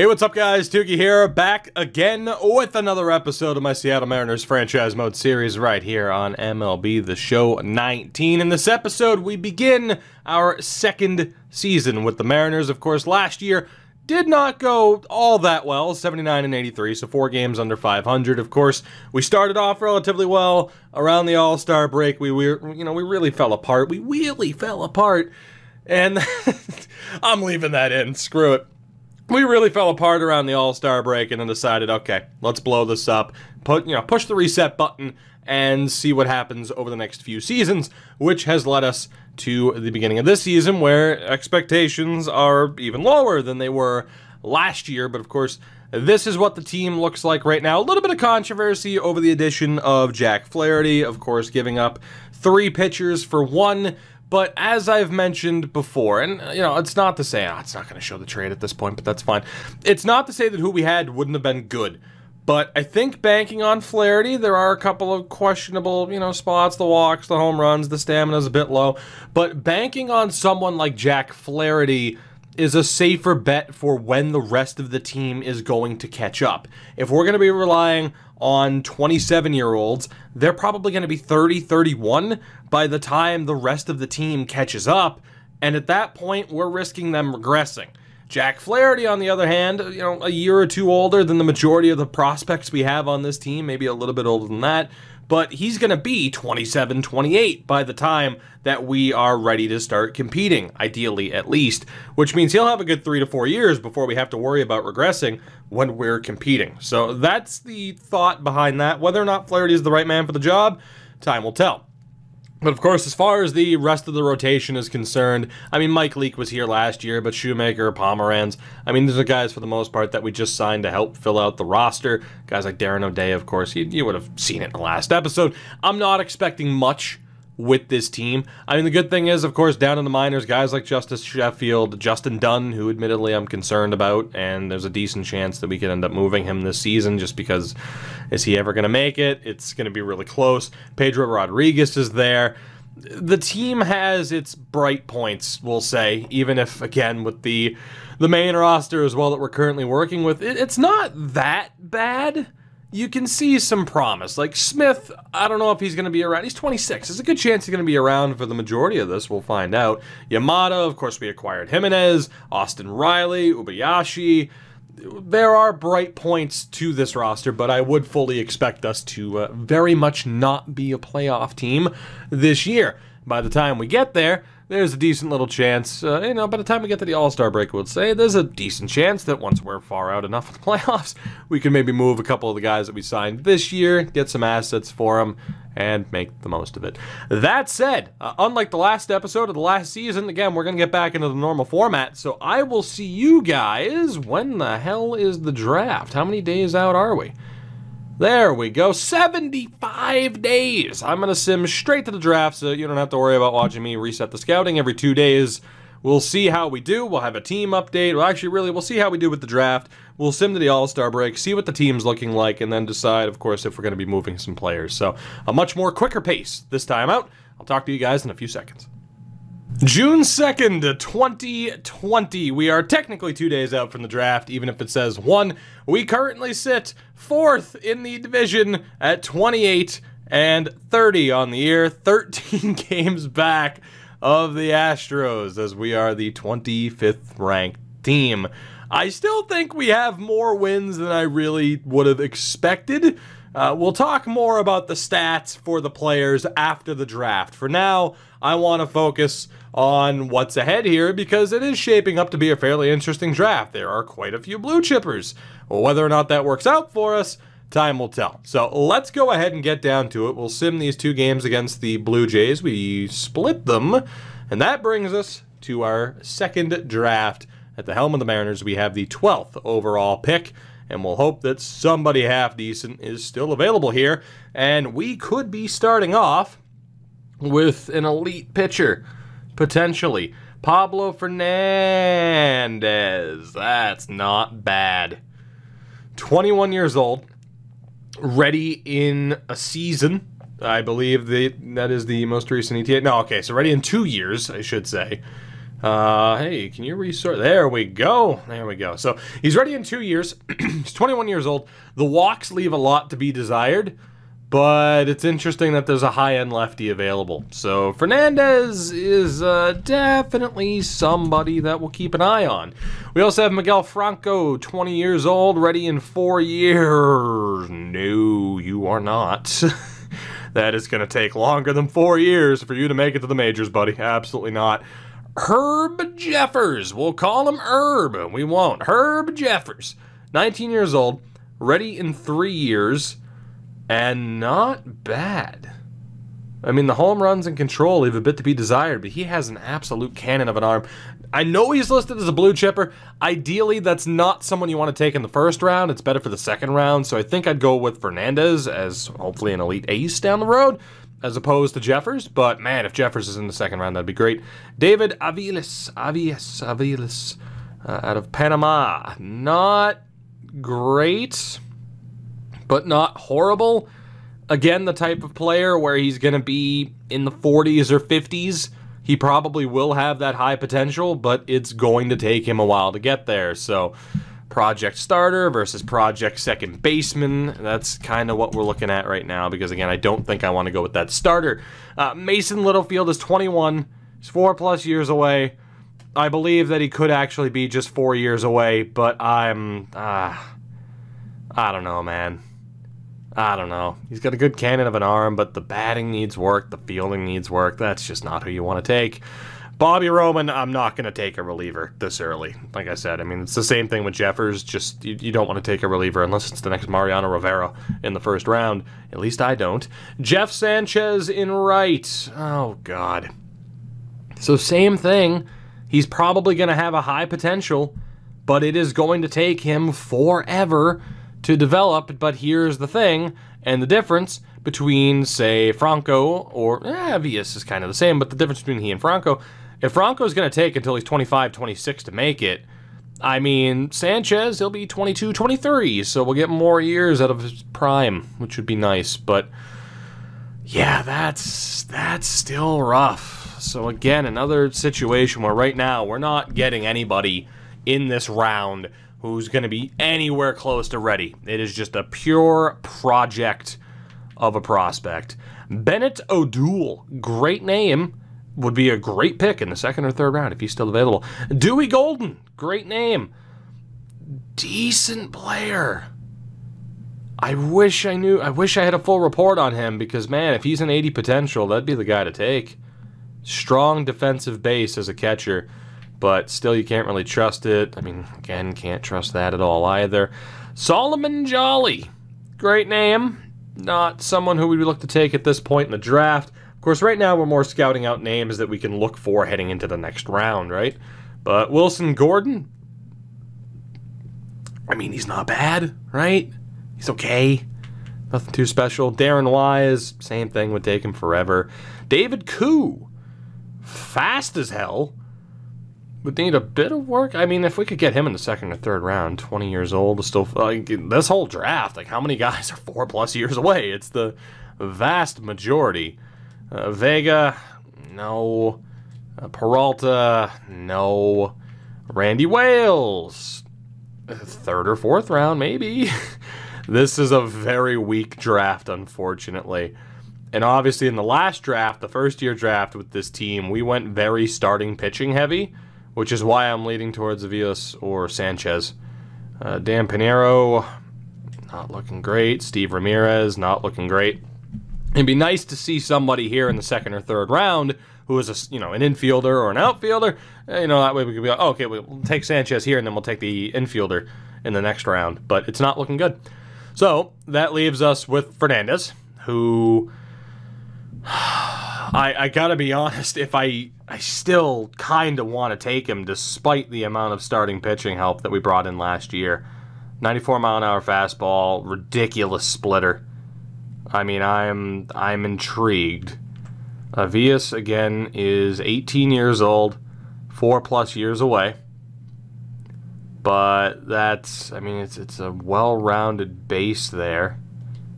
Hey, what's up guys? Tukey here, back again with another episode of my Seattle Mariners Franchise Mode series right here on MLB The Show 19. In this episode, we begin our second season with the Mariners. Of course, last year did not go all that well, 79 and 83, so 4 games under 500. Of course, we started off relatively well around the All-Star break. We really fell apart. We really fell apart, and I'm leaving that in. Screw it. We really fell apart around the All-Star break and then decided, okay, let's blow this up, push the reset button and see what happens over the next few seasons, which has led us to the beginning of this season where expectations are even lower than they were last year. But of course, this is what the team looks like right now. A little bit of controversy over the addition of Jack Flaherty, of course, giving up 3 pitchers for 1. But as I've mentioned before, and, it's not to say, it's not going to show the trade at this point, but that's fine. It's not to say that who we had wouldn't have been good. But I think banking on Flaherty, there are a couple of questionable, spots, the walks, the home runs, the stamina's a bit low. But banking on someone like Jack Flaherty is a safer bet for when the rest of the team is going to catch up. If we're going to be relying on 27-year-olds, they're probably going to be 30, 31 by the time the rest of the team catches up, and at that point, we're risking them regressing. Jack Flaherty, on the other hand, a year or two older than the majority of the prospects we have on this team, maybe a little bit older than that, but he's going to be 27, 28 by the time that we are ready to start competing, ideally at least, which means he'll have a good 3 to 4 years before we have to worry about regressing when we're competing. So that's the thought behind that. Whether or not Flaherty is the right man for the job, time will tell. But of course, as far as the rest of the rotation is concerned, Mike Leake was here last year, but Shoemaker, Pomeranz, these are guys for the most part that we just signed to help fill out the roster. Guys like Darren O'Day, of course, you would have seen it in the last episode. I'm not expecting much with this team. The good thing is, of course, down in the minors, guys like Justice Sheffield, Justin Dunn, who admittedly I'm concerned about, and there's a decent chance that we could end up moving him this season just because, is he ever going to make it? It's going to be really close. Pedro Rodriguez is there. The team has its bright points, we'll say, even if, again, with the main roster as well that we're currently working with, it's not that bad. You can see some promise. Like Smith, I don't know if he's going to be around. He's 26. There's a good chance he's going to be around for the majority of this. We'll find out. Yamada, of course, we acquired Jimenez, Austin Riley, Ubayashi. There are bright points to this roster, but I would fully expect us to very much not be a playoff team this year. By the time we get there, there's a decent little chance, by the time we get to the All-Star break, I would say, there's a decent chance that once we're far out enough of the playoffs, we can maybe move a couple of the guys that we signed this year, get some assets for them, and make the most of it. That said, unlike the last episode of the last season, again, we're going to get back into the normal format, so I will see you guys. When the hell is the draft? How many days out are we? There we go, 75 days. I'm going to sim straight to the draft, so you don't have to worry about watching me reset the scouting every 2 days. We'll see how we do. We'll have a team update. Well, actually, really, we'll see how we do with the draft. We'll sim to the All-Star break, see what the team's looking like, and then decide, of course, if we're going to be moving some players. So a much more quicker pace this time out. I'll talk to you guys in a few seconds. June 2nd, 2020. We are technically 2 days out from the draft, even if it says 1. We currently sit 4th in the division at 28 and 30 on the year, 13 games back of the Astros, as we are the 25th ranked team. I still think we have more wins than I really would have expected. We'll talk more about the stats for the players after the draft. For now, I want to focus on what's ahead here because it is shaping up to be a fairly interesting draft. There are quite a few blue chippers. Well, whether or not that works out for us, time will tell. So let's go ahead and get down to it. We'll sim these 2 games against the Blue Jays. We split them, and that brings us to our second draft. At the helm of the Mariners, we have the 12th overall pick, and we'll hope that somebody half decent is still available here, and we could be starting off with an elite pitcher, potentially. Pablo Fernandez. That's not bad. 21 years old, ready in a season. I believe that is the most recent ETA. No, okay, so ready in 2 years, I should say. Hey, can you resort? There we go. There we go. So he's ready in 2 years. He's 21 years old. The walks leave a lot to be desired, but it's interesting that there's a high-end lefty available. So Fernandez is definitely somebody that we'll keep an eye on. We also have Miguel Franco, 20 years old, ready in 4 years. No, you are not. That is going to take longer than 4 years for you to make it to the majors, buddy. Absolutely not. Herb Jeffers. We'll call him Herb. We won't. Herb Jeffers. 19 years old. Ready in 3 years. And not bad. I mean, the home runs and control leave a bit to be desired, but he has an absolute cannon of an arm. I know he's listed as a blue chipper. Ideally, that's not someone you want to take in the first round. It's better for the second round, so I think I'd go with Fernandez as hopefully an elite ace down the road, as opposed to Jeffers. But man, if Jeffers is in the second round, that'd be great. David Aviles, out of Panama. Not great, but not horrible. Again, the type of player where he's going to be in the 40s or 50s. He probably will have that high potential, but it's going to take him a while to get there. So, project starter versus project second baseman. That's kind of what we're looking at right now because, again, I don't think I want to go with that starter. Mason Littlefield is 21. He's 4+ years away. I believe that he could actually be just 4 years away, but I don't know, man. I don't know. He's got a good cannon of an arm, but the batting needs work, the fielding needs work. That's just not who you want to take. Bobby Roman, I'm not going to take a reliever this early. Like I said, I mean, it's the same thing with Jeffers. Just, you don't want to take a reliever unless it's the next Mariano Rivera in the first round. At least I don't. Jeff Sanchez in right. Oh, God. So same thing. He's probably going to have a high potential, but it is going to take him forever to develop. But here's the thing, and the difference between, say, Franco or Vias is kind of the same, but the difference between he and Franco, if Franco's going to take until he's 25, 26 to make it, I mean, Sanchez, he'll be 22, 23, so we'll get more years out of his prime, which would be nice. But yeah, that's still rough. So again, another situation where right now we're not getting anybody in this round who's going to be anywhere close to ready. It is just a pure project of a prospect. Bennett O'Doul, great name, would be a great pick in the second or third round if he's still available. Dewey Golden, great name. Decent player. I wish I had a full report on him because, man, if he's an 80 potential, that'd be the guy to take. Strong defensive base as a catcher, but still you can't really trust it. I mean, again, can't trust that at all either. Solomon Jolly, great name. Not someone who we would look to take at this point in the draft. Of course, right now we're more scouting out names that we can look for heading into the next round, right? But Wilson Gordon, I mean, he's not bad, right? He's okay. Nothing too special. Darren Wise, same thing, would take him forever. David Koo, fast as hell. Would need a bit of work. I mean, if we could get him in the second or third round, 20 years old, still, like, this whole draft, like, how many guys are 4+ years away? It's the vast majority. Vega, no. Peralta, no. Randy Wales, third or fourth round, maybe. This is a very weak draft, unfortunately. And obviously in the last draft, the first-year draft with this team, we went very starting pitching heavy, which is why I'm leading towards Aviles or Sanchez. Dan Pinero, not looking great. Steve Ramirez, not looking great. It'd be nice to see somebody here in the second or third round who is an infielder or an outfielder. That way we could be like, oh, okay, we'll take Sanchez here, and then we'll take the infielder in the next round. But it's not looking good. So that leaves us with Fernandez, who I gotta be honest, if I still kind of want to take him despite the amount of starting pitching help that we brought in last year. 94-mile-an-hour fastball, ridiculous splitter. I mean, I'm intrigued. Aviles, again, is 18 years old, 4+ years away. But that's, I mean, it's a well-rounded base there.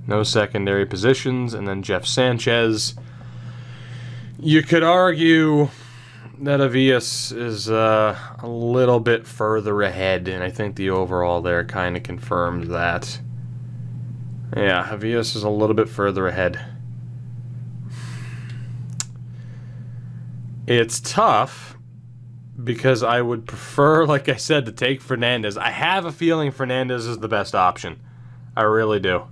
No secondary positions. And then Jeff Sanchez. You could argue that Avias is a little bit further ahead, and I think the overall there kind of confirms that. Yeah, Avias is a little bit further ahead. It's tough because I would prefer, like I said, to take Fernandez. I have a feeling Fernandez is the best option. I really do.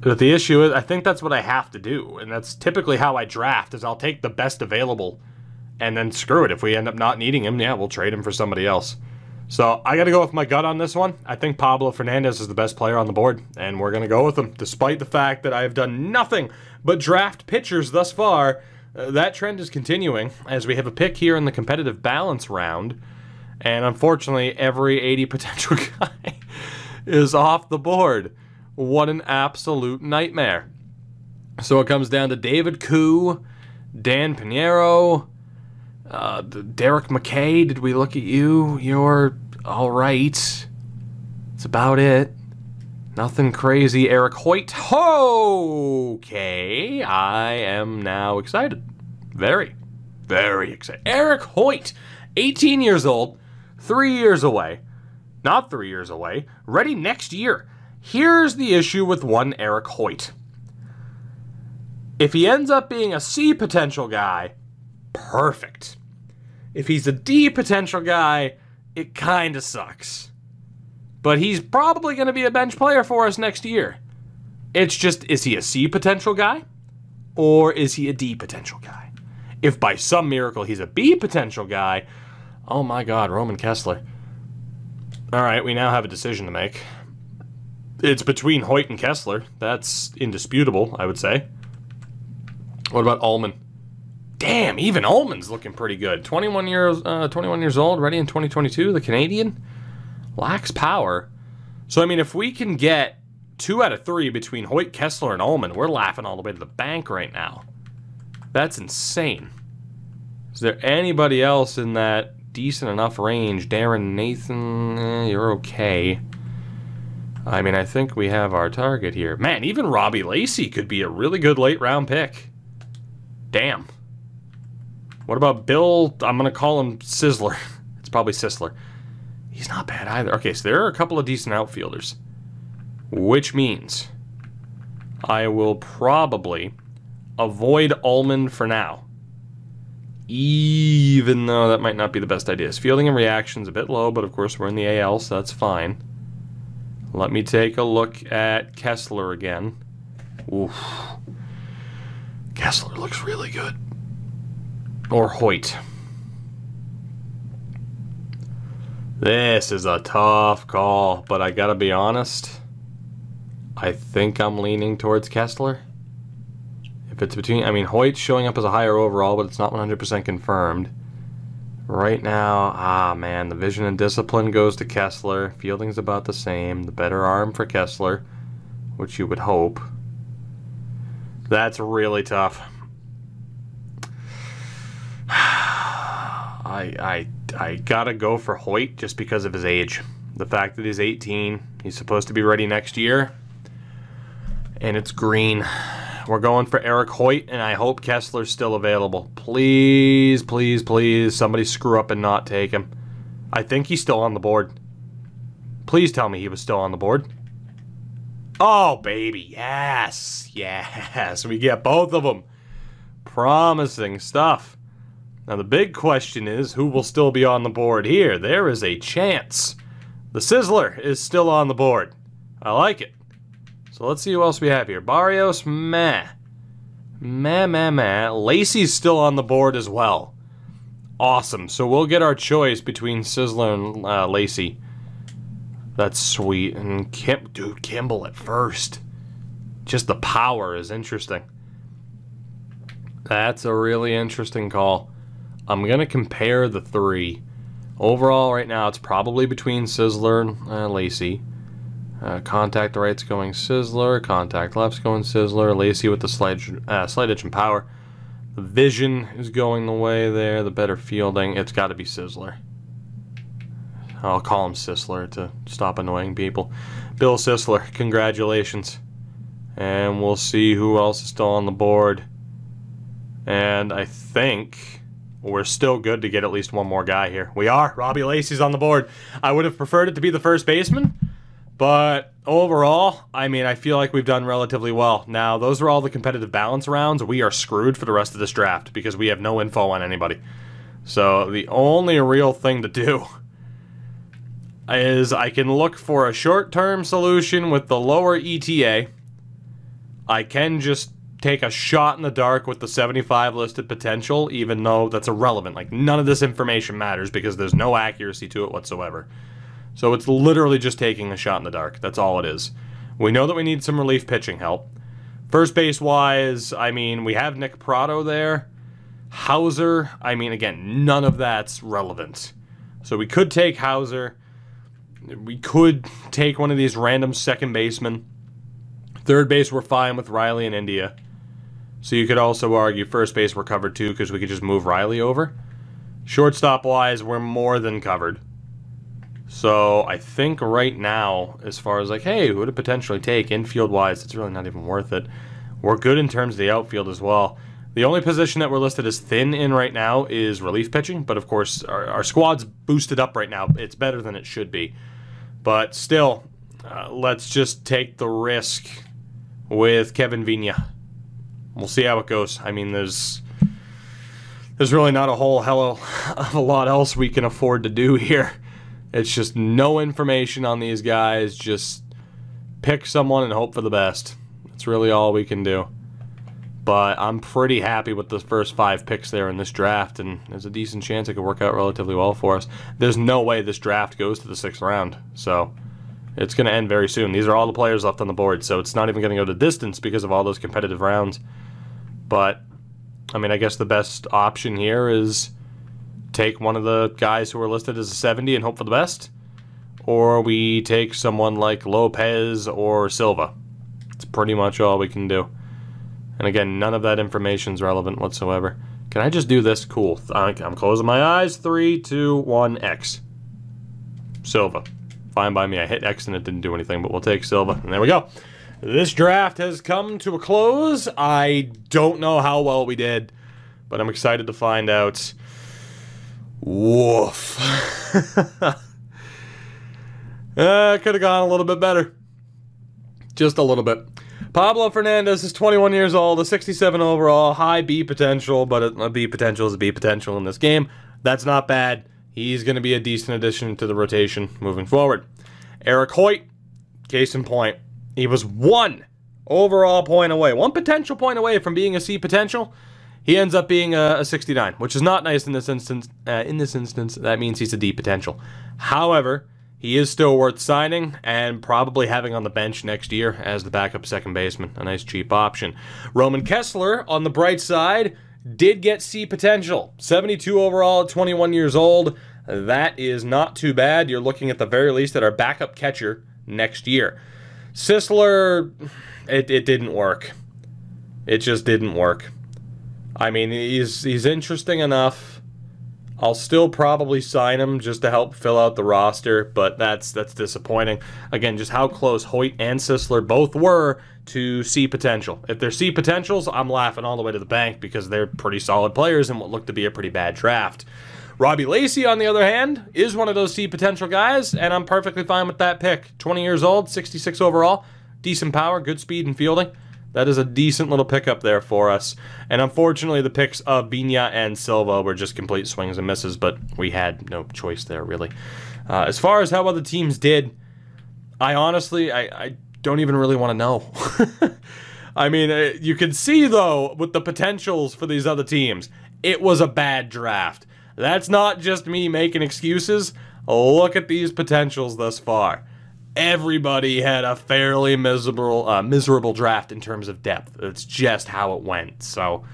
But the issue is, I think that's what I have to do, and that's typically how I draft, is I'll take the best available, and then screw it. If we end up not needing him, yeah, we'll trade him for somebody else. So I got to go with my gut on this one. I think Pablo Fernandez is the best player on the board, and we're going to go with him, despite the fact that I have done nothing but draft pitchers thus far. That trend is continuing, as we have a pick here in the competitive balance round, and unfortunately, every 80 potential guy is off the board. What an absolute nightmare. So it comes down to David Koo, Dan Pinheiro, Derek McKay. Did we look at you? You're all right. That's about it. Nothing crazy. Eric Hoyt. Okay. I am now excited. Very, very excited. Eric Hoyt, 18 years old, 3 years away. Not 3 years away. Ready next year. Here's the issue with one Eric Hoyt. If he ends up being a C potential guy, perfect. If he's a D potential guy, it kind of sucks. But he's probably going to be a bench player for us next year. It's just, is he a C potential guy? Or is he a D potential guy? If by some miracle he's a B potential guy, oh my God, Roman Kessler. All right, we now have a decision to make. It's between Hoyt and Kessler. That's indisputable, I would say. What about Ullman? Damn, even Ullman's looking pretty good. 21 years old, ready in 2022. The Canadian lacks power. So, I mean, if we can get 2 out of 3 between Hoyt, Kessler, and Ullman, we're laughing all the way to the bank right now. That's insane. Is there anybody else in that decent enough range? Darren Nathan, you're okay. I mean, I think we have our target here. Man, even Robbie Lacey could be a really good late round pick. Damn. What about Bill? I'm going to call him Sizzler. It's probably Sisler. He's not bad either. Okay, so there are a couple of decent outfielders. Which means I will probably avoid Ullman for now. Even though that might not be the best idea. His fielding and reaction's a bit low, but of course we're in the AL, so that's fine. Let me take a look at Kessler again. Oof. Kessler looks really good. Or Hoyt. This is a tough call, but I gotta be honest. I think I'm leaning towards Kessler. If it's between, I mean, Hoyt's showing up as a higher overall, but it's not 100% confirmed. Right now, man, the vision and discipline goes to Kessler. Fielding's about the same. The better arm for Kessler, which you would hope. That's really tough. I gotta go for Hoyt just because of his age. The fact that he's 18, he's supposed to be ready next year, and it's green. We're going for Eric Hoyt, and I hope Kessler's still available. Please, please, please, somebody screw up and not take him. I think he's still on the board. Please tell me he was still on the board. Oh, baby, yes, yes, we get both of them. Promising stuff. Now, the big question is, who will still be on the board here? There is a chance. The Sizzler is still on the board. I like it. So let's see who else we have here. Barrios, meh. Meh. Lacey's still on the board as well. Awesome. So we'll get our choice between Sizzler and Lacey. That's sweet. And dude, Kimball at first. Just the power is interesting. That's a really interesting call. I'm going to compare the three. Overall, right now, it's probably between Sizzler and Lacey. Contact right's going Sizzler. Contact left's going Sizzler. Lacey with the slight edge and power. The vision is going the way there. The better fielding. It's got to be Sizzler. I'll call him Sisler to stop annoying people. Bill Sisler, congratulations. And we'll see who else is still on the board. And I think we're still good to get at least one more guy here. We are. Robbie Lacey's on the board. I would have preferred it to be the first baseman, but overall, I mean, I feel like we've done relatively well. Now, those are all the competitive balance rounds. We are screwed for the rest of this draft because we have no info on anybody. So the only real thing to do is I can look for a short-term solution with the lower ETA. I can just take a shot in the dark with the 75 listed potential, even though that's irrelevant. Like, none of this information matters because there's no accuracy to it whatsoever. So it's literally just taking a shot in the dark. That's all it is. We know that we need some relief pitching help. First base-wise, I mean, we have Nick Pratto there. Hauser, I mean, again, none of that's relevant. So we could take Hauser. We could take one of these random second basemen. Third base, we're fine with Riley in India. So you could also argue first base we're covered too because we could just move Riley over. Shortstop-wise, we're more than covered. So I think right now, as far as like, hey, who would it potentially take infield-wise, it's really not even worth it. We're good in terms of the outfield as well. The only position that we're listed as thin in right now is relief pitching, but of course our squad's boosted up right now. It's better than it should be. But still, let's just take the risk with Kevin Vina. We'll see how it goes. I mean, there's really not a whole hell of a lot else we can afford to do here. It's just no information on these guys. Just pick someone and hope for the best. That's really all we can do. But I'm pretty happy with the first 5 picks there in this draft, and there's a decent chance it could work out relatively well for us. There's no way this draft goes to the 6th round, so it's going to end very soon. These are all the players left on the board, so it's not even going to go to distance because of all those competitive rounds. But, I mean, I guess the best option here is take one of the guys who are listed as a 70 and hope for the best, or we take someone like Lopez or Silva. It's pretty much all we can do. And again, none of that information is relevant whatsoever. Can I just do this? Cool. I'm closing my eyes. 3, 2, 1, X. Silva. Fine by me. I hit X and it didn't do anything, but we'll take Silva. And there we go. This draft has come to a close. I don't know how well we did, but I'm excited to find out. Woof. Could have gone a little bit better. Just a little bit. Pablo Fernandez is 21 years old, a 67 overall, high B potential, but a B potential is a B potential in this game. That's not bad. He's going to be a decent addition to the rotation moving forward. Eric Hoyt, case in point, he was 1 overall point away, 1 potential point away from being a C potential. He ends up being a 69, which is not nice in this instance. That means he's a D potential. However, he is still worth signing and probably having on the bench next year as the backup second baseman. A nice cheap option. Roman Kessler, on the bright side, did get C potential. 72 overall at 21 years old. That is not too bad. You're looking at the very least at our backup catcher next year. Sisler, it didn't work. It just didn't work. I mean, he's interesting enough. I'll still probably sign him just to help fill out the roster, but that's disappointing. Again, just how close Hoyt and Sisler both were to C potential. If they're C potentials, I'm laughing all the way to the bank because they're pretty solid players in what looked to be a pretty bad draft. Robbie Lacey, on the other hand, is one of those C potential guys, and I'm perfectly fine with that pick. 20 years old, 66 overall, decent power, good speed and fielding. That is a decent little pickup there for us. And unfortunately, the picks of Vina and Silva were just complete swings and misses, but we had no choice there, really. As far as how other teams did, I honestly don't even really want to know. I mean, you can see, though, with the potentials for these other teams, it was a bad draft. That's not just me making excuses. Look at these potentials thus far. Everybody had a fairly miserable draft in terms of depth. It's just how it went. So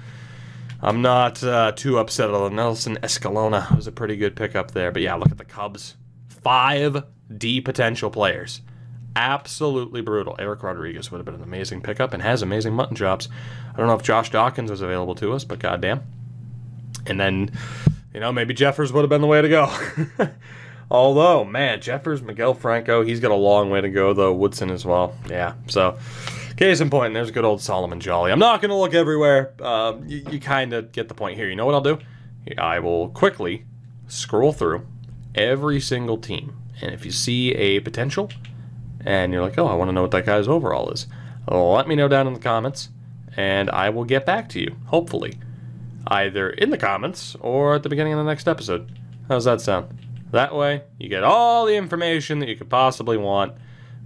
I'm not too upset. Nelson Escalona was a pretty good pickup there. But yeah, look at the Cubs. 5 D potential players. Absolutely brutal. Eric Rodriguez would have been an amazing pickup and has amazing mutton chops. I don't know if Josh Dawkins was available to us, but goddamn. And then, you know, maybe Jeffers would have been the way to go. Although, man, Jeffers, Miguel Franco, he's got a long way to go, though. Woodson as well. Yeah, so, case in point, there's good old Solomon Jolly. I'm not going to look everywhere. You kind of get the point here. You know what I'll do? I will quickly scroll through every single team. And if you see a potential, and you're like, oh, I want to know what that guy's overall is, let me know down in the comments, and I will get back to you, hopefully. Either in the comments, or at the beginning of the next episode. How's that sound? That way, you get all the information that you could possibly want.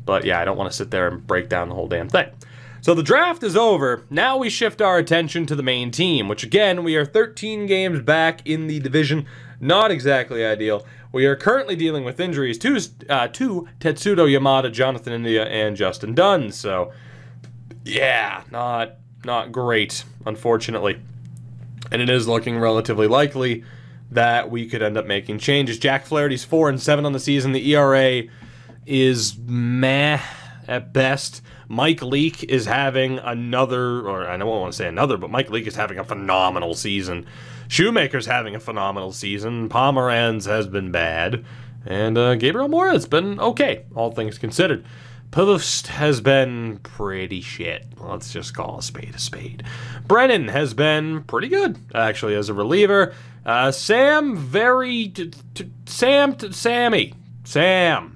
But yeah, I don't want to sit there and break down the whole damn thing. So the draft is over. Now we shift our attention to the main team, which again, we are 13 games back in the division. Not exactly ideal. We are currently dealing with injuries to Tetsuto Yamada, Jonathan India, and Justin Dunn. So yeah, not great, unfortunately. And it is looking relatively likely that we could end up making changes. Jack Flaherty's 4-7 on the season. The ERA is meh at best. Mike Leake is having another, or I don't want to say another, but Mike Leake is having a phenomenal season. Shoemaker's having a phenomenal season. Pomeranz has been bad. And Gabriel Mora's been okay, all things considered. Pavust has been pretty shit. Let's just call a spade a spade. Brennan has been pretty good, actually, as a reliever. Sam,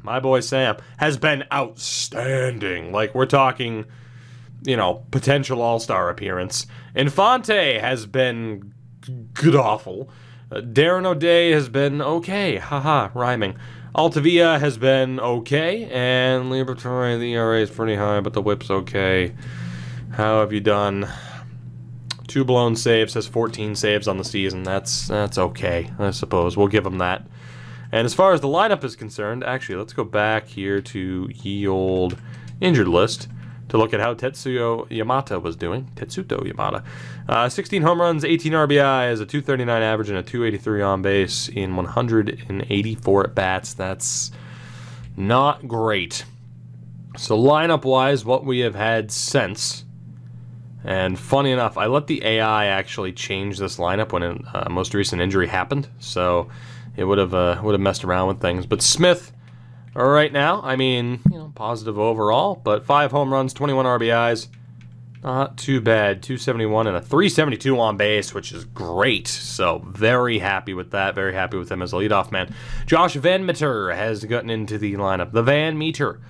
my boy Sam, has been outstanding. Like, we're talking, you know, potential all-star appearance. Infante has been god-awful. Darren O'Day has been okay. Haha, rhyming. Altavia has been okay, and Liberatore, the ERA is pretty high, but the whip's okay. How have you done? 2 blown saves, has 14 saves on the season. That's okay, I suppose. We'll give him that. And as far as the lineup is concerned, actually, let's go back here to ye old injured list to look at how Tetsuto Yamada was doing. 16 home runs, 18 RBIs, a 239 average, and a 283 on base in 184 at-bats. That's not great. So lineup-wise, what we have had since, and funny enough, I let the AI actually change this lineup when a most recent injury happened, so it would have messed around with things. But Smith, right now, I mean, you know, positive overall, but 5 home runs, 21 RBIs, not too bad. 271 and a 372 on base, which is great. So very happy with that. Very happy with him as a leadoff man. Josh Van Meter has gotten into the lineup. The Van Meter.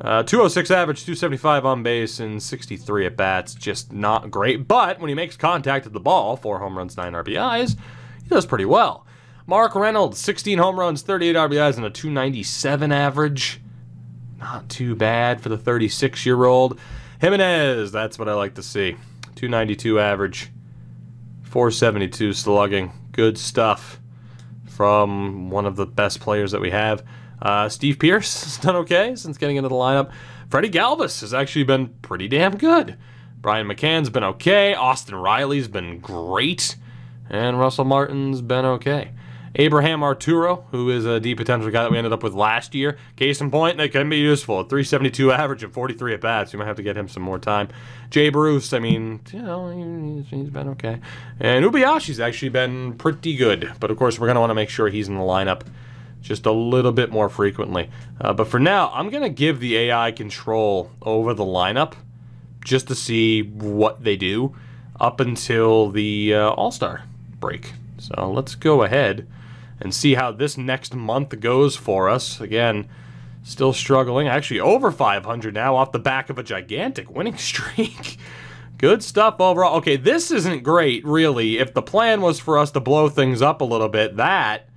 206 average, 275 on base, and 63 at bats. Just not great. But when he makes contact with the ball, 4 home runs, 9 RBIs, he does pretty well. Mark Reynolds, 16 home runs, 38 RBIs, and a 297 average. Not too bad for the 36-year-old. Jimenez, that's what I like to see. 292 average, 472 slugging. Good stuff from one of the best players that we have. Steve Pearce has done okay since getting into the lineup. Freddie Galvis has actually been pretty damn good. Brian McCann's been okay. Austin Riley's been great. And Russell Martin's been okay. Abraham Arturo, who is a deep potential guy that we ended up with last year. Case in point, that can be useful. 372 average and 43 at-bats. You might have to get him some more time. Jay Bruce, I mean, you know, he's been okay. And Ubayashi's actually been pretty good. But, of course, we're going to want to make sure he's in the lineup just a little bit more frequently. But for now, I'm going to give the AI control over the lineup just to see what they do up until the All-Star break. So let's go ahead and see how this next month goes for us. Again, still struggling. Actually, over 500 now off the back of a gigantic winning streak. Good stuff overall. Okay, this isn't great, really. If the plan was for us to blow things up a little bit, that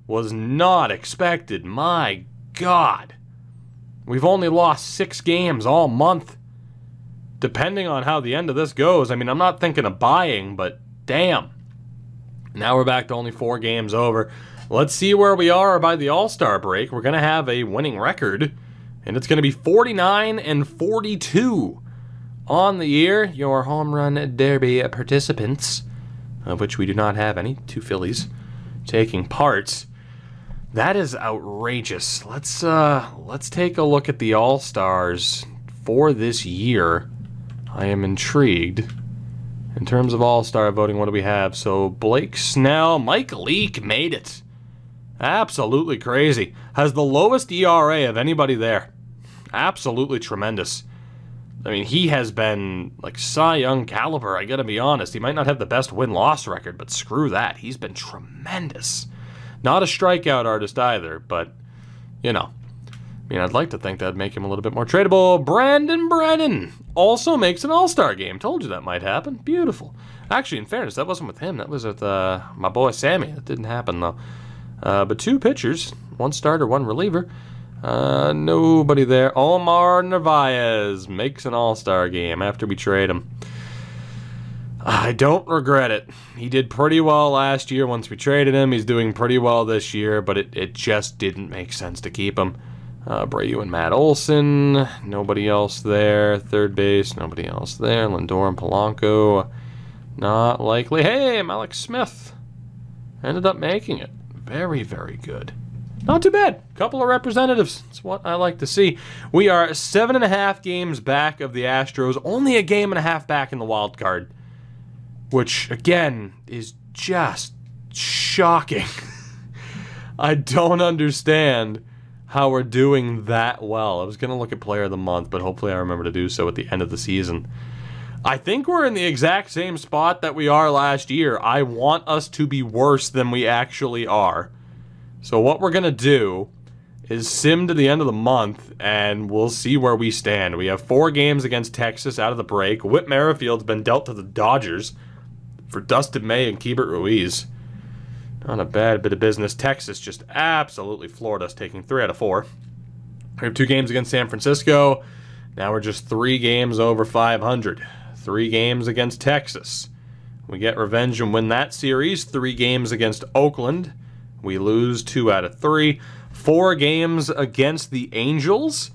was not expected. My God. We've only lost 6 games all month. Depending on how the end of this goes, I mean, I'm not thinking of buying, but damn. Now we're back to only 4 games over. Let's see where we are by the All-Star break. We're going to have a winning record, and it's going to be 49-42 on the year. Your home run derby participants, of which we do not have any, 2 Phillies taking part. That is outrageous. Let's take a look at the All-Stars for this year. I am intrigued. In terms of All-Star voting, what do we have? So, Blake Snell, Mike Leake made it. Absolutely crazy. Has the lowest ERA of anybody there. Absolutely tremendous. I mean, he has been, like, Cy Young caliber, I gotta be honest. He might not have the best win-loss record, but screw that. He's been tremendous. Not a strikeout artist either, but, you know. I mean, I'd like to think that'd make him a little bit more tradable. Brandon Brennan also makes an all-star game. Told you that might happen. Beautiful. Actually, in fairness, that wasn't with him. That was with my boy Sammy. That didn't happen, though. But 2 pitchers, 1 starter, 1 reliever. Nobody there. Omar Narvaez makes an all-star game after we trade him. I don't regret it. He did pretty well last year once we traded him. He's doing pretty well this year, but it just didn't make sense to keep him. Brayu and Matt Olson. Nobody else there. Third base. Nobody else there. Lindor and Polanco. Not likely. Hey, Malik Smith. Ended up making it. Very, very good. Not too bad. Couple of representatives. That's what I like to see. We are 7.5 games back of the Astros. Only a game and a half back in the wild card. Which, again, is just shocking. I don't understand how we're doing that well. I was going to look at Player of the Month, but hopefully I remember to do so at the end of the season. I think we're in the exact same spot that we are last year. I want us to be worse than we actually are. So what we're going to do is sim to the end of the month, and we'll see where we stand. We have 4 games against Texas out of the break. Whit Merrifield's been dealt to the Dodgers for Dustin May and Keibert Ruiz. Not a bad bit of business. Texas just absolutely floored us, taking 3 out of 4. We have 2 games against San Francisco. Now we're just 3 games over 500. 3 games against Texas. We get revenge and win that series. 3 games against Oakland. We lose 2 out of 3. 4 games against the Angels.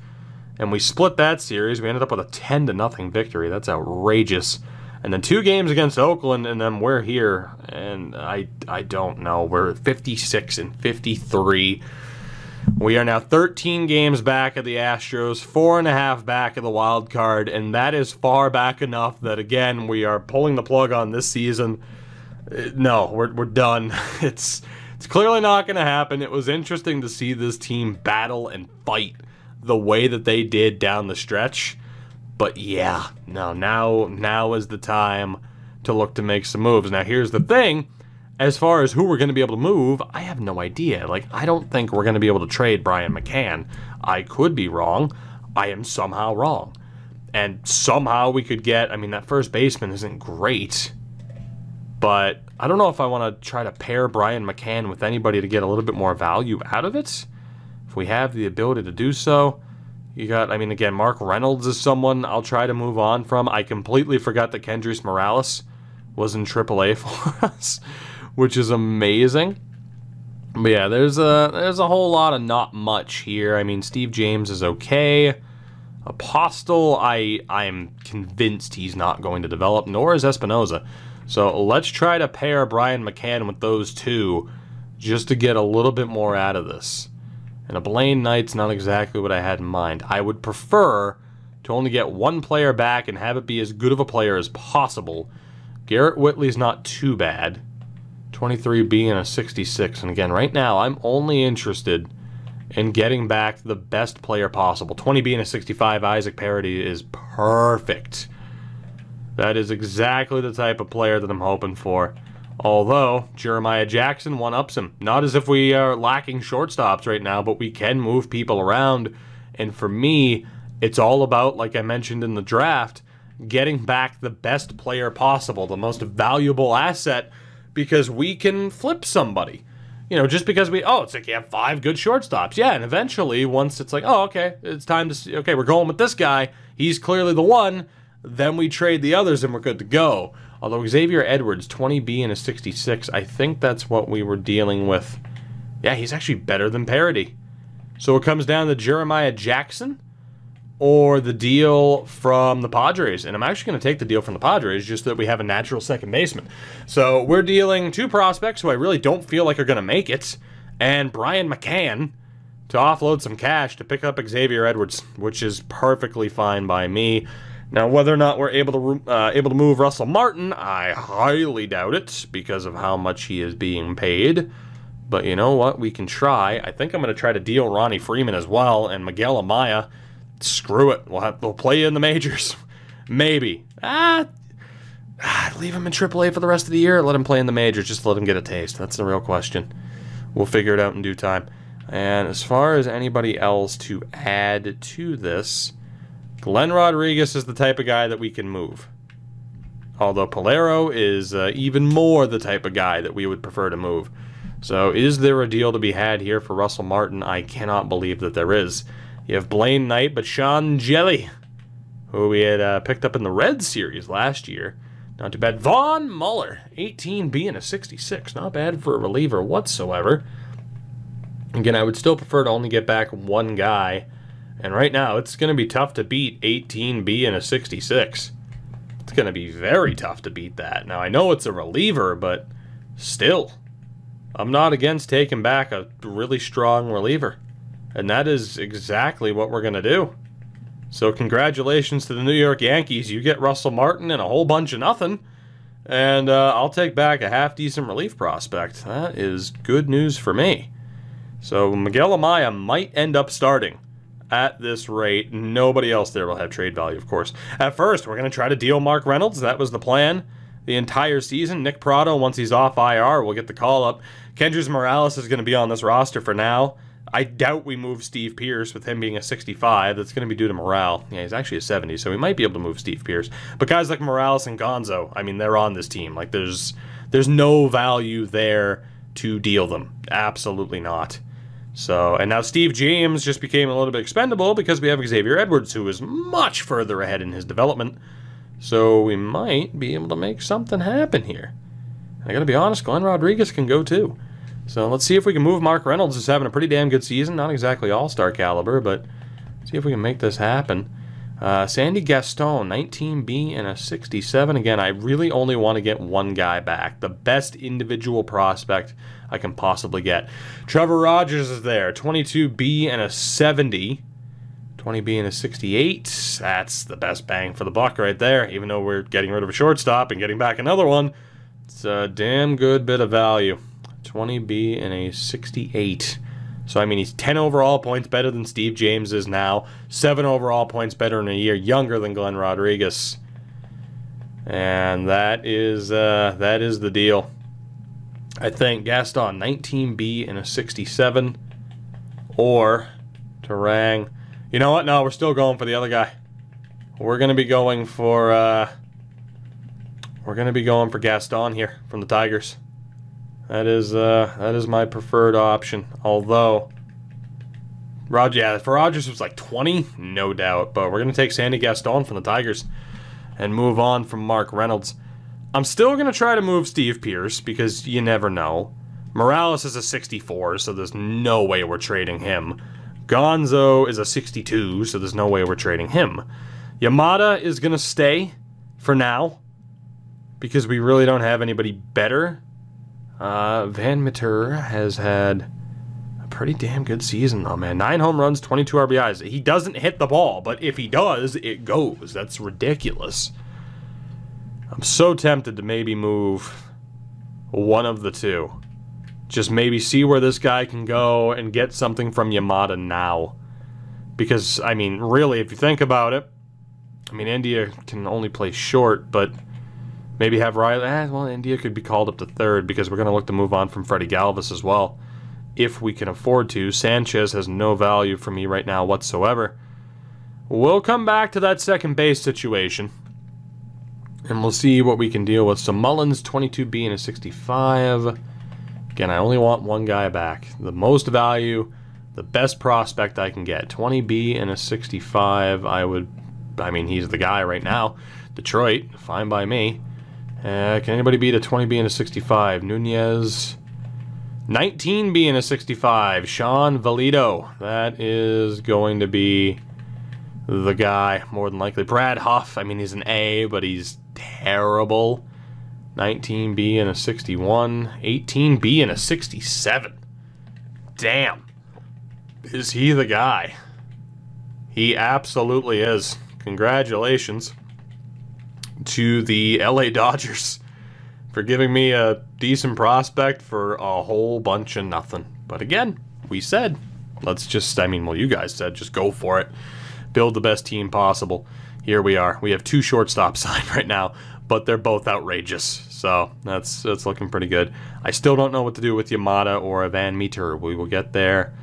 And we split that series. We ended up with a 10-0 victory. That's outrageous. And then 2 games against Oakland, and then we're here, and I don't know. We're 56 and 53. We are now 13 games back of the Astros, 4.5 back of the wild card, and that is far back enough that, again, we are pulling the plug on this season. No, we're done. It's clearly not going to happen. It was interesting to see this team battle and fight the way that they did down the stretch. But yeah, no, now is the time to look to make some moves. Now here's the thing, as far as who we're going to be able to move, I have no idea. Like, I don't think we're going to be able to trade Brian McCann. I could be wrong. I am somehow wrong. And somehow we could get, I mean, that first baseman isn't great, but I don't know if I want to try to pair Brian McCann with anybody to get a little bit more value out of it. If we have the ability to do so. You got, I mean, again, Mark Reynolds is someone I'll try to move on from. I completely forgot that Kendrys Morales was in AAA for us, which is amazing. But yeah, there's a whole lot of not much here. I mean, Steve James is okay. Apostle, I'm convinced he's not going to develop, nor is Espinoza. So let's try to pair Brian McCann with those 2 just to get a little bit more out of this. And a Blaine Knight's not exactly what I had in mind. I would prefer to only get 1 player back and have it be as good of a player as possible. Garrett Whitley's not too bad. 23B and a 66. And again, right now, I'm only interested in getting back the best player possible. 20B and a 65, Isaac Parody is perfect. That is exactly the type of player that I'm hoping for. Although, Jeremiah Jackson one-ups him. Not as if we are lacking shortstops right now, but we can move people around. And for me, it's all about, like I mentioned in the draft, getting back the best player possible, the most valuable asset, because we can flip somebody. You know, just because it's like you have 5 good shortstops. Yeah, and eventually, once it's like, oh, okay, it's time to see, okay, we're going with this guy. He's clearly the one. Then we trade the others and we're good to go. Although Xavier Edwards, 20B and a 66, I think that's what we were dealing with. Yeah, he's actually better than Parody. So it comes down to Jeremiah Jackson or the deal from the Padres. And I'm actually going to take the deal from the Padres, just that we have a natural second baseman. So we're dealing 2 prospects who I really don't feel like are going to make it, and Brian McCann to offload some cash to pick up Xavier Edwards, which is perfectly fine by me. Now, whether or not we're able to move Russell Martin, I highly doubt it because of how much he is being paid. But you know what? We can try. I think I'm going to try to deal Ronnie Freeman as well, and Miguel Amaya screw it. We'll play you in the majors. Maybe. Leave him in AAA for the rest of the year. Let him play in the majors. Just let him get a taste. That's the real question. We'll figure it out in due time. And as far as anybody else to add to this, Glenn Rodriguez is the type of guy that we can move. Although Polero is even more the type of guy that we would prefer to move. So is there a deal to be had here for Russell Martin? I cannot believe that there is. You have Blaine Knight, but Sean Jelly, who we had picked up in the Reds series last year. Not too bad. Vaughn Muller, 18B and a 66. Not bad for a reliever whatsoever. Again, I would still prefer to only get back one guy. And right now, it's going to be tough to beat 18B and a 66. It's going to be very tough to beat that. Now, I know it's a reliever, but still, I'm not against taking back a really strong reliever. And that is exactly what we're going to do. So congratulations to the New York Yankees. You get Russell Martin and a whole bunch of nothing. And I'll take back a half-decent relief prospect. That is good news for me. So Miguel Amaya might end up starting. At this rate, nobody else there will have trade value, of course. At first, we're going to try to deal Mark Reynolds. That was the plan the entire season. Nick Prado, once he's off IR, will get the call-up. Kendrys Morales is going to be on this roster for now. I doubt we move Steve Pearce with him being a 65. That's going to be due to morale. Yeah, he's actually a 70, so we might be able to move Steve Pearce. But guys like Morales and Gonzo, I mean, they're on this team. Like, there's no value there to deal them. Absolutely not. So, and now Steve James just became a little bit expendable because we have Xavier Edwards, who is much further ahead in his development. So we might be able to make something happen here. I gotta be honest, Glenn Rodriguez can go too. So let's see if we can move Mark Reynolds, who's having a pretty damn good season. Not exactly all-star caliber, but see if we can make this happen. Sandy Gaston, 19B and a 67. Again, I really only want to get one guy back. The best individual prospect I can possibly get. Trevor Rogers is there, 22B and a 70. 20B and a 68. That's the best bang for the buck right there. Even though we're getting rid of a shortstop and getting back another one, it's a damn good bit of value. 20B and a 68. So, I mean, he's 10 overall points better than Steve James is now. 7 overall points better in a year younger than Glenn Rodriguez. And that is the deal. I think Gaston, 19B and a 67. Or Terang. You know what? No, we're still going for the other guy. We're going to be going for Gaston here from the Tigers. That is my preferred option. Although, for Rogers it was like 20, no doubt. But we're going to take Sandy Gaston from the Tigers and move on from Mark Reynolds. I'm still going to try to move Steve Pearce because you never know. Morales is a 64, so there's no way we're trading him. Gonzo is a 62, so there's no way we're trading him. Yamada is going to stay for now because we really don't have anybody better. Van Meter has had a pretty damn good season, though, man. 9 home runs, 22 RBIs. He doesn't hit the ball, but if he does, it goes. That's ridiculous. I'm so tempted to maybe move one of the two. Just maybe see where this guy can go and get something from Yamada now. Because, I mean, really, if you think about it, I mean, India can only play short, but maybe have Riley. Well, India could be called up to third because we're going to look to move on from Freddie Galvis as well, if we can afford to. Sanchez has no value for me right now whatsoever. We'll come back to that second base situation, and we'll see what we can deal with. So Mullins, 22B and a 65. Again, I only want one guy back. The most value, the best prospect I can get. 20B and a 65. I mean, he's the guy right now. Detroit, fine by me. Can anybody beat a 20B and a 65? Nunez. 19B and a 65. Sean Valido. That is going to be the guy, more than likely. Brad Huff. I mean, he's an A, but he's terrible. 19B and a 61. 18B and a 67. Damn. Is he the guy? He absolutely is. Congratulations to the LA Dodgers for giving me a decent prospect for a whole bunch of nothing. But again, we said, let's just, I mean, well, you guys said, just go for it. build the best team possible. Here we are. We have 2 shortstops signed right now, but they're both outrageous. So that's looking pretty good. I still don't know what to do with Yamada or Van Meter. We will get there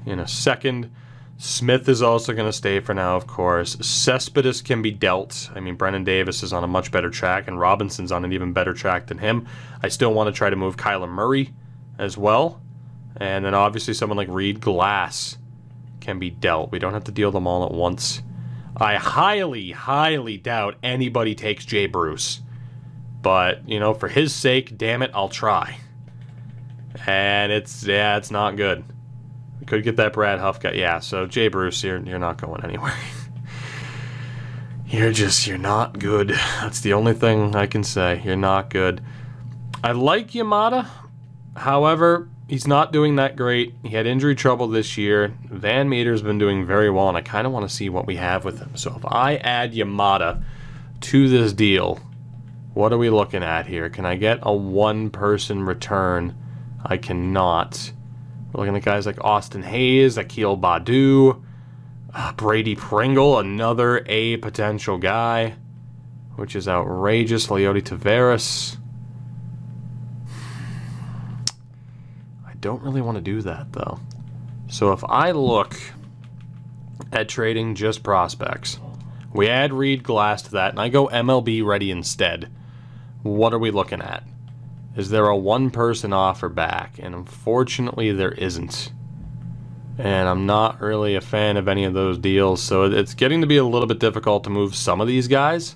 in a second. Smith is also going to stay for now, of course. Cespedes can be dealt. I mean, Brennan Davis is on a much better track, and Robinson's on an even better track than him. I still want to try to move Kyler Murray as well. And then obviously someone like Reed Glass can be dealt. We don't have to deal them all at once. I highly, highly doubt anybody takes Jay Bruce. But, you know, for his sake, damn it, I'll try. And it's not good. Could get that Brad Huff guy. Yeah, so Jay Bruce, you're not going anywhere. You're not good. That's the only thing I can say. You're not good. I like Yamada. However, he's not doing that great. He had injury trouble this year. Van Meter's been doing very well, and I kind of want to see what we have with him. So if I add Yamada to this deal, what are we looking at here? Can I get a one-person return? I cannot. We're looking at guys like Austin Hayes, Akil Badu, Brady Pringle, another A potential guy, which is outrageous. Leody Taveras. I don't really want to do that, though. So if I look at trading just prospects, we add Reed Glass to that, and I go MLB ready instead, what are we looking at? Is there a one-person offer back? And unfortunately, there isn't. And I'm not really a fan of any of those deals, so it's getting to be a little bit difficult to move some of these guys.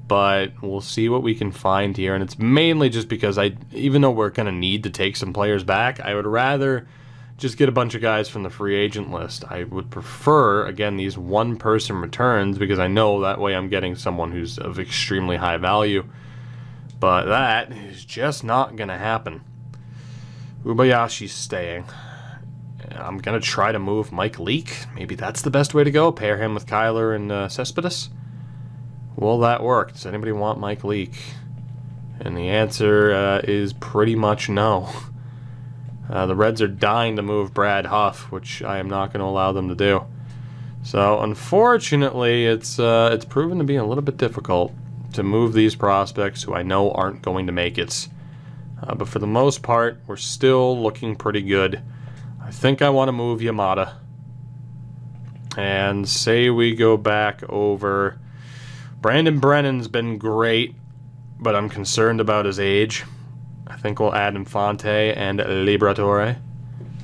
But we'll see what we can find here. And it's mainly just because even though we're going to need to take some players back, I would rather just get a bunch of guys from the free agent list. I would prefer, again, these one-person returns, because I know that way I'm getting someone who's of extremely high value. But that is just not going to happen. Ubayashi's staying. I'm going to try to move Mike Leake. Maybe that's the best way to go. Pair him with Kyler and Cespedes. Will that work? Does anybody want Mike Leake? And the answer is pretty much no. The Reds are dying to move Brad Huff, which I am not going to allow them to do. So, unfortunately, it's proven to be a little bit difficult to move these prospects who I know aren't going to make it. But for the most part, we're still looking pretty good. I think I want to move Yamada. And say we go back over... Brandon Brennan's been great, but I'm concerned about his age. I think we'll add Infante and Liberatore.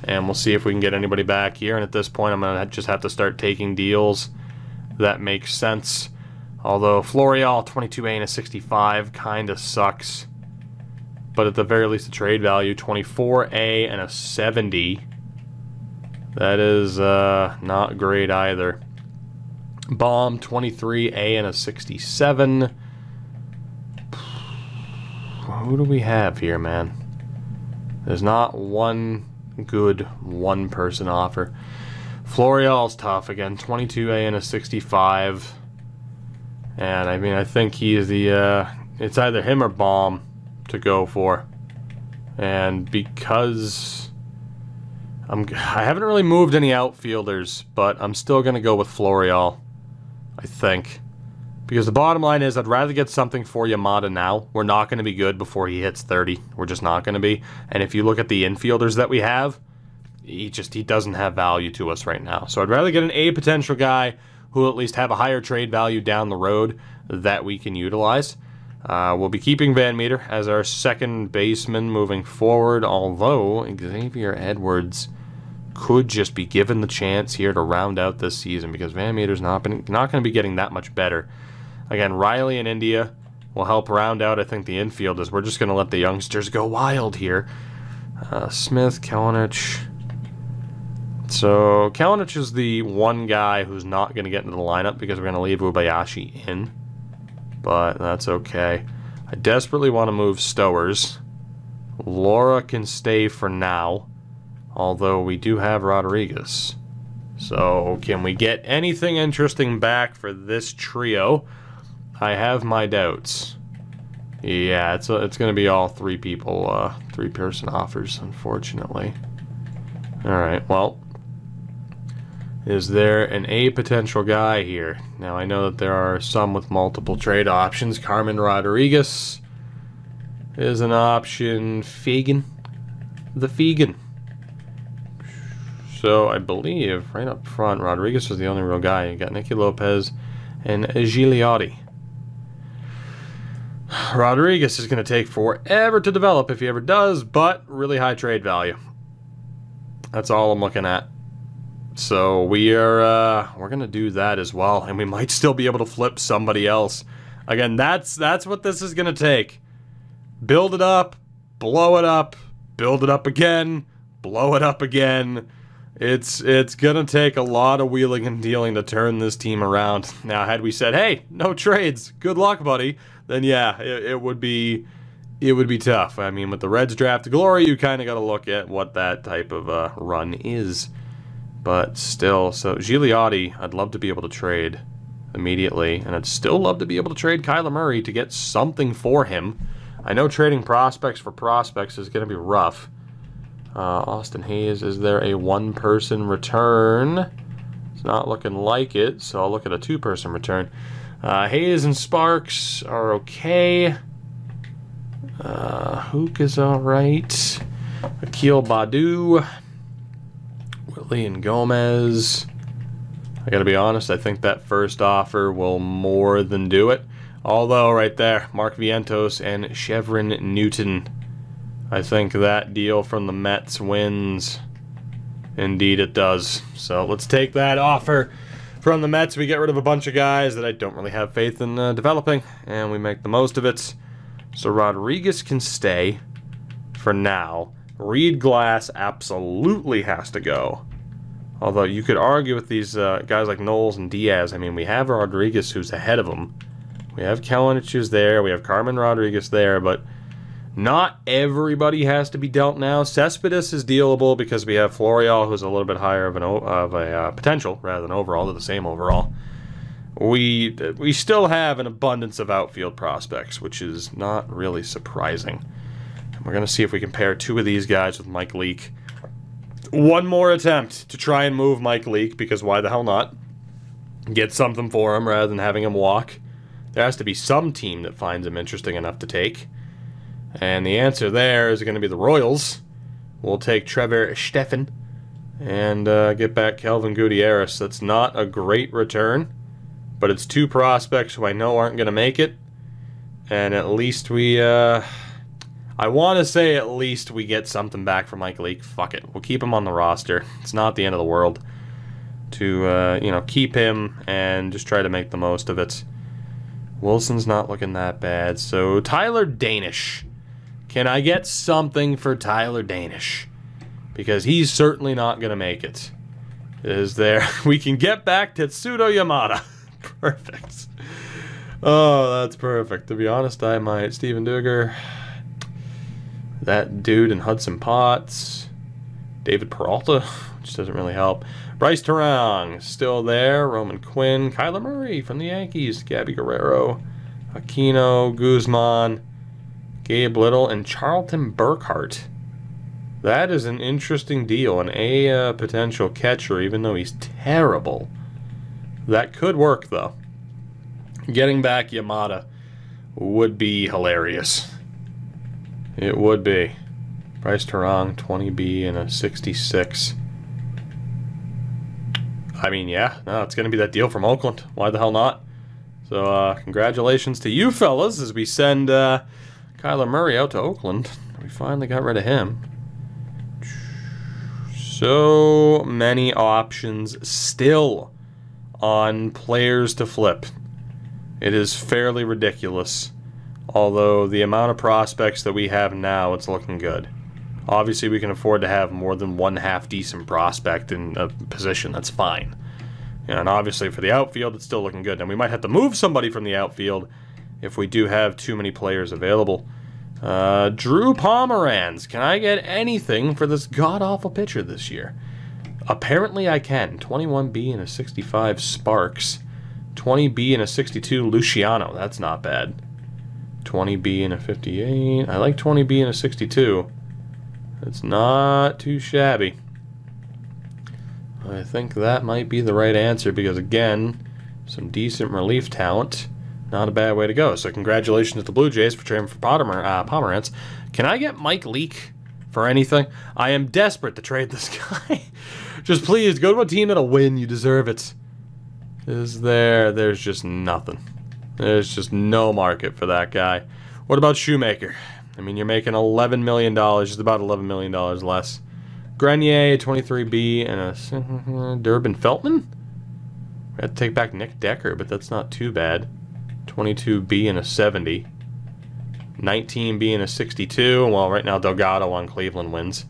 And we'll see if we can get anybody back here. And at this point, I'm going to just have to start taking deals that make sense. Although Florial, 22A and a 65, kind of sucks. But at the very least, the trade value, 24A and a 70. That is not great either. Bomb, 23A and a 67. Who do we have here, man? There's not one good one-person offer. Florial's tough again, 22A and a 65. And I mean, I think he is the, it's either him or Bomb to go for. And because I haven't really moved any outfielders, but I'm still going to go with Florial, I think. Because the bottom line is I'd rather get something for Yamada now. We're not going to be good before he hits 30. We're just not going to be. And if you look at the infielders that we have, he doesn't have value to us right now. So I'd rather get an A potential guy who will at least have a higher trade value down the road that we can utilize. We'll be keeping Van Meter as our second baseman moving forward, although Xavier Edwards could just be given the chance here to round out this season, because Van Meter's not going to be getting that much better. Again, Riley and India will help round out, I think, the infield, as we're just going to let the youngsters go wild here. Smith, Kalinic. So Kalinic is the one guy who's not going to get into the lineup because we're going to leave Ubayashi in. But that's okay. I desperately want to move Stowers. Laura can stay for now, although we do have Rodriguez. So can we get anything interesting back for this trio? I have my doubts. Yeah, it's going to be all three people, three-person offers, unfortunately. All right, well, Is there an A potential guy here? Now, I know that there are some with multiple trade options. Carmen Rodriguez is an option. Fagan. The Fagan. So, I believe, right up front, Rodriguez was the only real guy. You got Nicky Lopez and Gigliotti. Rodriguez is going to take forever to develop if he ever does, but really high trade value. That's all I'm looking at. So we're going to do that as well, and we might still be able to flip somebody else. Again, that's what this is going to take. Build it up, blow it up, build it up again, blow it up again. It's going to take a lot of wheeling and dealing to turn this team around. Now, had we said, hey, no trades, good luck, buddy, then yeah, it would be tough. I mean, with the Reds draft to glory, you kind of got to look at what that type of run is. But still, so Gigliotti, I'd love to be able to trade immediately, and I'd still love to be able to trade Kyler Murray to get something for him. I know trading prospects for prospects is going to be rough. Austin Hayes, is there a one-person return? It's not looking like it, so I'll look at a two-person return. Hayes and Sparks are okay. Hook is alright. Akil Badu. Whitley and Gomez. I gotta be honest, I think that first offer will more than do it. Although, right there, Mark Vientos and Chevron Newton. I think that deal from the Mets wins. Indeed it does. So let's take that offer from the Mets. We get rid of a bunch of guys that I don't really have faith in developing, and we make the most of it. So Rodriguez can stay for now. Reed Glass absolutely has to go. Although you could argue with these guys like Knowles and Diaz. I mean, we have Rodriguez who's ahead of them. We have Kelenic who's there. We have Carmen Rodriguez there, but not everybody has to be dealt now. Cespedes is dealable because we have Florial, who's a little bit higher of a potential rather than overall. They're the same overall. We still have an abundance of outfield prospects, which is not really surprising. And we're going to see if we can pair two of these guys with Mike Leake. One more attempt to try and move Mike Leake, because why the hell not? Get something for him rather than having him walk. There has to be some team that finds him interesting enough to take. And the answer there is going to be the Royals. We'll take Trevor Stephan and get back Kelvin Gutierrez. That's not a great return, but it's two prospects who I know aren't going to make it. And at least we, I want to say at least we get something back from Mike Leake. Fuck it. We'll keep him on the roster. It's not the end of the world to, you know, keep him and just try to make the most of it. Wilson's not looking that bad. So Tyler Danish. Can I get something for Tyler Danish? Because he's certainly not going to make it. Is there? We can get back Tetsudo Yamada. Perfect. Oh, that's perfect. To be honest, I might. Steven Duger. That dude in Hudson Potts. David Peralta, which doesn't really help. Bryce Terang, still there. Roman Quinn. Kyler Murray from the Yankees. Gabby Guerrero. Aquino. Guzman. Gabe Little. And Charlton Burkhart. That is an interesting deal. An A potential catcher, even though he's terrible. That could work, though. Getting back Yamada would be hilarious. It would be. Bryce Terang, 20B and a 66. I mean, yeah, no, it's going to be that deal from Oakland. Why the hell not? So, congratulations to you fellas as we send Kyler Murray out to Oakland. We finally got rid of him. So many options still on players to flip. It is fairly ridiculous. Although the amount of prospects that we have now, it's looking good. Obviously, we can afford to have more than one half-decent prospect in a position. That's fine. And obviously, for the outfield, it's still looking good. And we might have to move somebody from the outfield if we do have too many players available. Drew Pomeranz. Can I get anything for this god-awful pitcher this year? Apparently, I can. 21B and a 65 Sparks. 20B and a 62 Luciano. That's not bad. 20B and a 58. I like 20B and a 62. It's not too shabby. I think that might be the right answer because, again, some decent relief talent. Not a bad way to go. So congratulations to the Blue Jays for trading for Pomerantz. Can I get Mike Leake for anything? I am desperate to trade this guy. Just please, go to a team that'll win. You deserve it. There's just nothing. There's just no market for that guy. What about Shoemaker? I mean, you're making $11 million, just about $11 million less. Grenier, 23B, and a Durbin Feltman? We have to take back Nick Decker, but that's not too bad. 22B and a 70. 19B and a 62. Well, right now Delgado on Cleveland wins.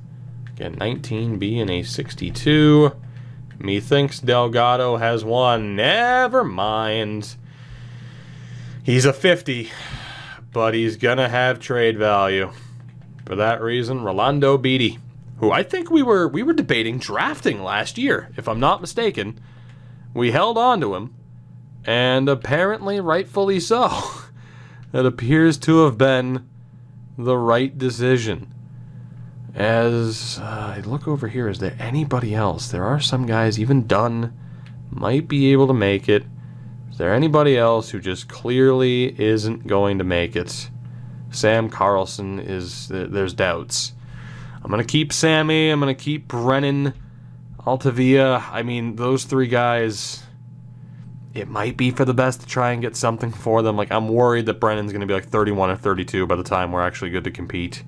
Again, 19B and a 62. Methinks Delgado has won. Never mind. He's a 50, but he's gonna have trade value. For that reason, Rolando Beatty, who I think we were debating drafting last year, if I'm not mistaken. We held on to him, and apparently rightfully so. It appears to have been the right decision. As I look over here, is there anybody else? There are some guys, even Dunn might be able to make it. Is there anybody else who just clearly isn't going to make it? Sam Carlson is, there's doubts. I'm going to keep Sammy, I'm going to keep Brennan, Altavia. I mean, those three guys, it might be for the best to try and get something for them. Like, I'm worried that Brennan's going to be like 31 or 32 by the time we're actually good to compete.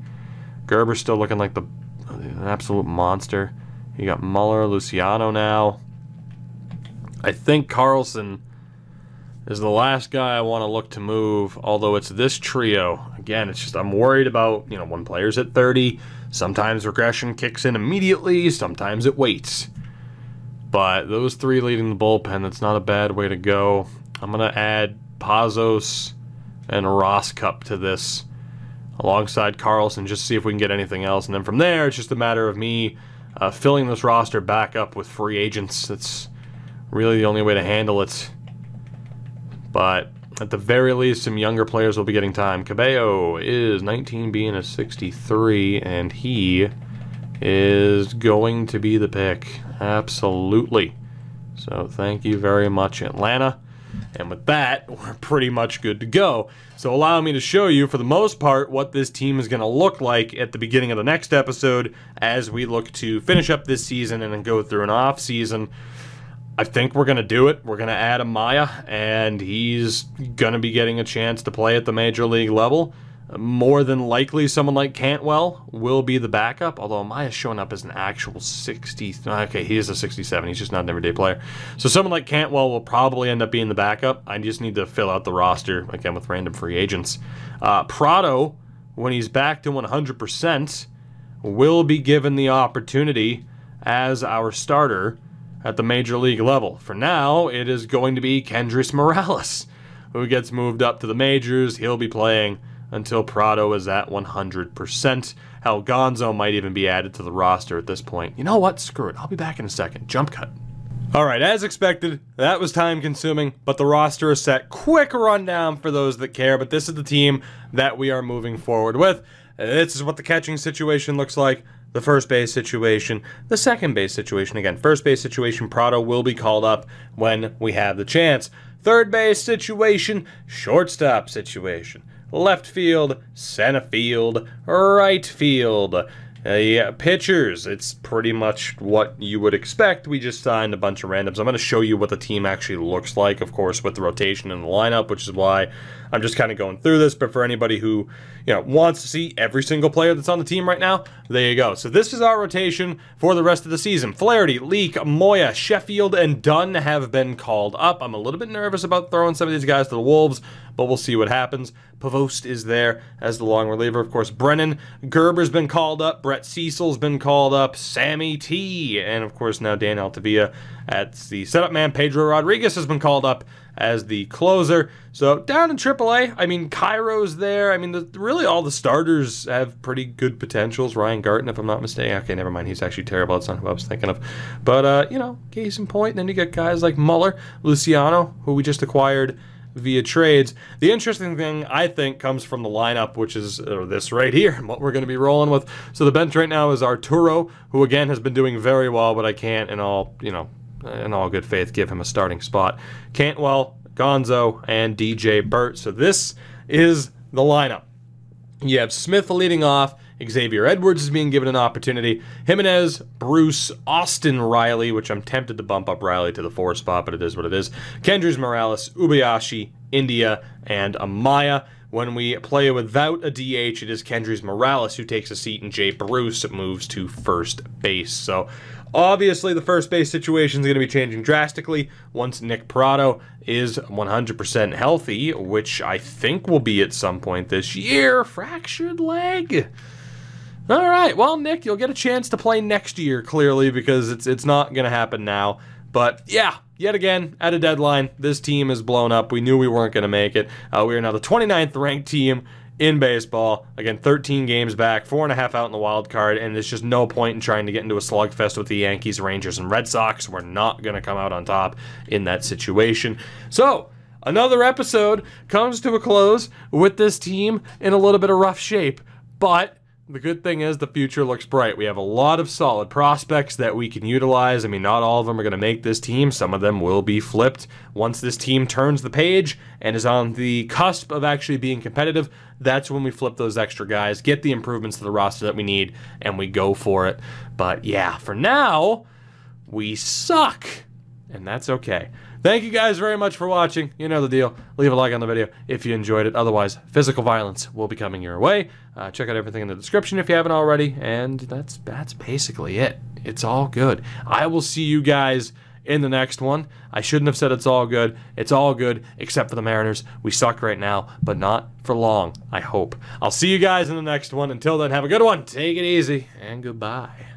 Gerber's still looking like an absolute monster. You got Muller, Luciano now. I think Carlson is the last guy I want to look to move, although it's this trio. Again, it's just I'm worried about, you know, when players at 30, sometimes regression kicks in immediately, sometimes it waits. But those three leading the bullpen, that's not a bad way to go. I'm going to add Pazos and Ross Cup to this alongside Carlson, just to see if we can get anything else. And then from there, it's just a matter of me filling this roster back up with free agents. That's really the only way to handle it. But at the very least, some younger players will be getting time. Cabello is 19 being a 63, and he is going to be the pick. Absolutely. So thank you very much, Atlanta. And with that, we're pretty much good to go. So allow me to show you, for the most part, what this team is going to look like at the beginning of the next episode as we look to finish up this season and then go through an off season. I think we're going to do it. We're going to add Amaya, and he's going to be getting a chance to play at the major league level. More than likely, someone like Cantwell will be the backup, although Amaya's showing up as an actual 60. Okay, he is a 67. He's just not an everyday player. So someone like Cantwell will probably end up being the backup. I just need to fill out the roster, again, with random free agents. Prado, when he's back to 100%, will be given the opportunity as our starter at the major league level. For now, it is going to be Kendrys Morales, who gets moved up to the majors. He'll be playing until Prado is at 100%. Hell, Gonzo might even be added to the roster at this point. You know what? Screw it. I'll be back in a second. Jump cut. Alright, as expected, that was time-consuming, but the roster is set. Quick rundown for those that care, but this is the team that we are moving forward with. This is what the catching situation looks like. The first base situation, the second base situation. Again, first base situation, Prado will be called up when we have the chance. Third base situation, shortstop situation. Left field, center field, right field. Yeah, pitchers, it's pretty much what you would expect. We just signed a bunch of randoms. I'm going to show you what the team actually looks like, of course, with the rotation and the lineup, which is why I'm just kind of going through this. But for anybody who, you know, wants to see every single player that's on the team right now, there you go. So this is our rotation for the rest of the season. Flaherty, Leake, Moya, Sheffield, and Dunn have been called up. I'm a little bit nervous about throwing some of these guys to the Wolves, but we'll see what happens. Pavost is there as the long reliever. Of course, Brennan. Gerber's been called up. Brett Cecil's been called up. Sammy T. And, of course, now Dan Altavia at the setup man. Pedro Rodriguez has been called up as the closer. So, down in AAA, I mean, Cairo's there. I mean, really all the starters have pretty good potentials. Ryan Garten, if I'm not mistaken. Okay, never mind. He's actually terrible. That's not who I was thinking of. But, you know, case in point. And then you get guys like Muller, Luciano, who we just acquired, via trades. The interesting thing, I think, comes from the lineup, which is this right here, what we're going to be rolling with. So the bench right now is Arturo, who again has been doing very well, but I can't, in all good faith, give him a starting spot. Cantwell, Gonzo, and DJ Burt. So this is the lineup. You have Smith leading off. Xavier Edwards is being given an opportunity. Jimenez, Bruce, Austin Riley, which I'm tempted to bump up Riley to the 4 spot, but it is what it is. Kendrys Morales, Ubayashi, India, and Amaya. When we play without a DH, it is Kendrys Morales who takes a seat, and Jay Bruce moves to first base. So obviously the first base situation is going to be changing drastically once Nick Pratto is 100% healthy, which I think will be at some point this year. Fractured leg. All right, well, Nick, you'll get a chance to play next year, clearly, because it's not going to happen now. But, yeah, yet again, at a deadline, this team is blown up. We knew we weren't going to make it. We are now the 29th ranked team in baseball. Again, 13 games back, 4.5 out in the wild card, and there's just no point in trying to get into a slugfest with the Yankees, Rangers, and Red Sox. We're not going to come out on top in that situation. So, another episode comes to a close with this team in a little bit of rough shape, but the good thing is the future looks bright. We have a lot of solid prospects that we can utilize. I mean, not all of them are going to make this team. Some of them will be flipped. Once this team turns the page and is on the cusp of actually being competitive, that's when we flip those extra guys, get the improvements to the roster that we need, and we go for it. But yeah, for now, we suck. And that's okay. Thank you guys very much for watching. You know the deal. Leave a like on the video if you enjoyed it. Otherwise, physical violence will be coming your way. Check out everything in the description if you haven't already. And that's basically it. It's all good. I will see you guys in the next one. I shouldn't have said it's all good. It's all good except for the Mariners. We suck right now, but not for long, I hope. I'll see you guys in the next one. Until then, have a good one. Take it easy, and goodbye.